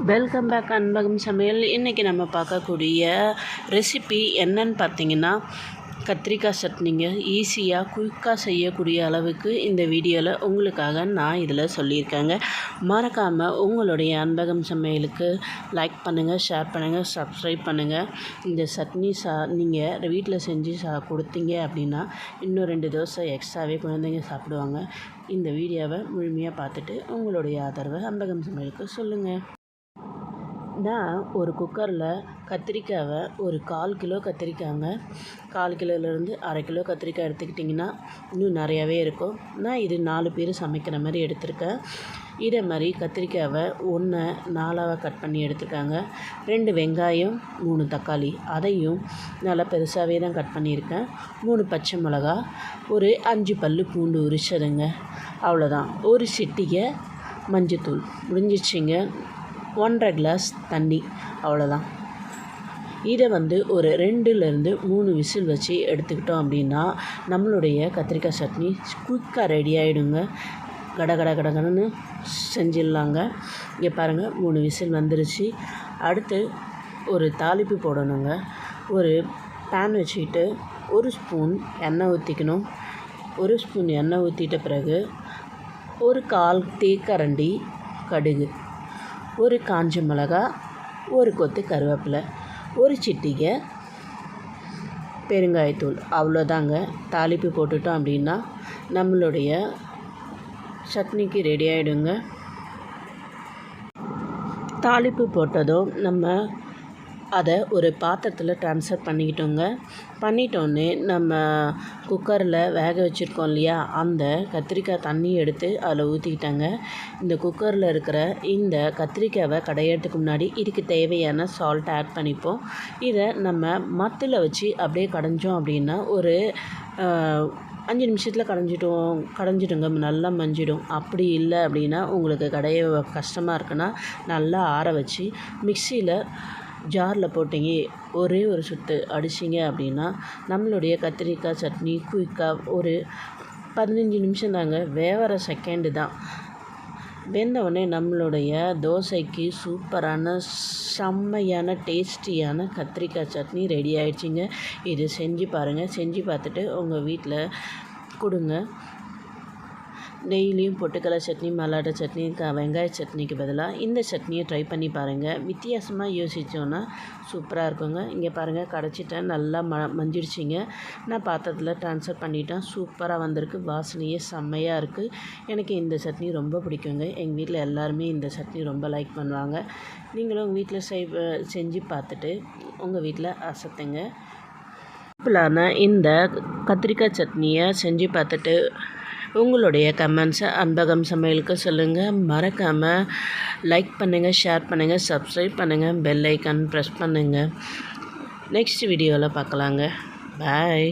Welcome back Anbagam சமையல். இன்றைக்கி நம்ம பார்க்கக்கூடிய ரெசிபி என்னன்னு பார்த்தீங்கன்னா கத்திரிக்காய் சட்னிங்க. ஈஸியாக குயிக்காக செய்யக்கூடிய அளவுக்கு இந்த வீடியோவில் உங்களுக்காக நான் இதில் சொல்லியிருக்கேங்க. மறக்காமல் உங்களுடைய அன்பகம் சமையலுக்கு லைக் பண்ணுங்கள், ஷேர் பண்ணுங்கள், சப்ஸ்கிரைப் பண்ணுங்கள். இந்த சட்னி நீங்கள் வீட்டில் செஞ்சு கொடுத்தீங்க அப்படின்னா இன்னும் 2 தோசை எக்ஸ்ட்ராவே குழந்தைங்க சாப்பிடுவாங்க. இந்த வீடியோவை முழுமையாக பார்த்துட்டு உங்களுடைய ஆதரவை அன்பகம் சமையலுக்கு சொல்லுங்கள். நான் ஒரு குக்கரில் கத்திரிக்காவை ஒரு 1/4 கிலோ கத்திரிக்காய்ங்க, 1/4 கிலோலேருந்து 1/2 கிலோ கத்திரிக்காய் எடுத்துக்கிட்டிங்கன்னா இன்னும் நிறையாவே இருக்கும். நான் இது 4 பேர் சமைக்கிற மாதிரி எடுத்திருக்கேன். இதே மாதிரி கத்திரிக்காவை 1 4ஆக கட் பண்ணி எடுத்துருக்காங்க. 2 வெங்காயம், 3 தக்காளி, அதையும் நல்லா பெருசாகவே தான் கட் பண்ணியிருக்கேன். 3 பச்சை மிளகா, ஒரு 5 பல் பூண்டு உரிச்சதுங்க. அவ்வளோதான். ஒரு சிட்டிகை மஞ்சத்தூள், முடிஞ்சிச்சிங்க. 1/2 கிளாஸ் தண்ணி, அவ்வளோதான். இதை ஒரு 2லேருந்து 3 விசில் வச்சு எடுத்துக்கிட்டோம் அப்படின்னா நம்மளுடைய கத்திரிக்காய் சட்னி குயிக்காக ரெடி ஆகிடுங்க. கடன்னு செஞ்சிடலாங்க. இங்கே பாருங்கள், 3 விசில் வந்துருச்சு. அடுத்து ஒரு தாளிப்பு போடணுங்க. ஒரு பேன் வச்சுக்கிட்டு 1 ஸ்பூன் எண்ணெய் ஊற்றிக்கணும். 1 ஸ்பூன் எண்ணெய் ஊற்றிட்ட பிறகு ஒரு 1/4 தேக்கரண்டி கடுகு, ஒரு காஞ்ச மிளகா, ஒரு கொத்து கருவேப்பிலை, ஒரு சிட்டிகை பெருங்காயத்தூள், அவ்வளோதாங்க. தாளிப்பு போட்டுட்டோம் அப்படின்னா நம்மளுடைய சட்னிக்கு ரெடி ஆகிடுங்க. தாளிப்பு போட்டதும் நம்ம அதை ஒரு பாத்திரத்தில் ட்ரான்ஸ்ஃபர் பண்ணிட்டோன்னே நம்ம குக்கரில் வேக வச்சுருக்கோம் இல்லையா, அந்த கத்திரிக்காய் தண்ணி எடுத்து அதில் ஊற்றிக்கிட்டாங்க. இந்த குக்கரில் இருக்கிற இந்த கத்திரிக்காவை கடையிறதுக்கு முன்னாடி இதுக்கு தேவையான சால்ட் ஆட் பண்ணிப்போம். இதை நம்ம மத்தில் வச்சு அப்படியே கடைஞ்சோம் அப்படின்னா ஒரு 5 நிமிஷத்தில் கடைஞ்சிடுங்க, நல்லா மஞ்சிடும். அப்படி இல்லை அப்படின்னா உங்களுக்கு கடைய கஷ்டமாக இருக்குன்னா நல்லா ஆற வச்சு மிக்சியில் ஜாரில் போட்டிங்க, ஒரே ஒரு சுத்து அடிச்சிங்க அப்படின்னா நம்மளுடைய கத்திரிக்காய் சட்னி குயிக்காக ஒரு 15 நிமிஷம் தாங்க, வேவற செகண்டு தான். வெந்தவுடனே நம்மளுடைய தோசைக்கு சூப்பரான செம்மையான டேஸ்டியான கத்திரிக்காய் சட்னி ரெடி ஆகிடுச்சிங்க. இது செஞ்சு பாருங்கள். செஞ்சு பார்த்துட்டு உங்கள் வீட்டில் கொடுங்க. டெய்லியும் பொட்டுக்கடலை சட்னி, மல்லாட்டை சட்னி, வெங்காய சட்னிக்கு பதிலாக இந்த சட்னியை ட்ரை பண்ணி பாருங்கள். வித்தியாசமாக யோசித்தோன்னா சூப்பராக இருக்குங்க. இங்கே பாருங்கள், கடைச்சிட்டேன், நல்லா மஞ்சிடுச்சிங்க. நான் பாத்திரத்தில் ட்ரான்ஸ்ஃபர் பண்ணிட்டேன். சூப்பராக வந்திருக்கு. வாசனையே செம்மையாக இருக்குது. எனக்கு இந்த சட்னி ரொம்ப பிடிக்குங்க. எங்கள் வீட்டில் எல்லாருமே இந்த சட்னி ரொம்ப லைக் பண்ணுவாங்க. நீங்களும் உங்கள் வீட்டில் செஞ்சு பார்த்துட்டு உங்கள் வீட்டில் அசத்துங்க. சிம்பிளான இந்த கத்திரிக்காய் சட்னியை செஞ்சு பார்த்துட்டு உங்களுடைய கமெண்ட்ஸை அன்பகம் சமையலுக்கு சொல்லுங்கள். மறக்காமல் லைக் பண்ணுங்கள், ஷேர் பண்ணுங்கள், சப்ஸ்கிரைப் பண்ணுங்கள், பெல் ஐக்கான் ப்ரெஸ் பண்ணுங்கள். நெக்ஸ்ட் வீடியோவில் பார்க்கலாங்க. பாய்.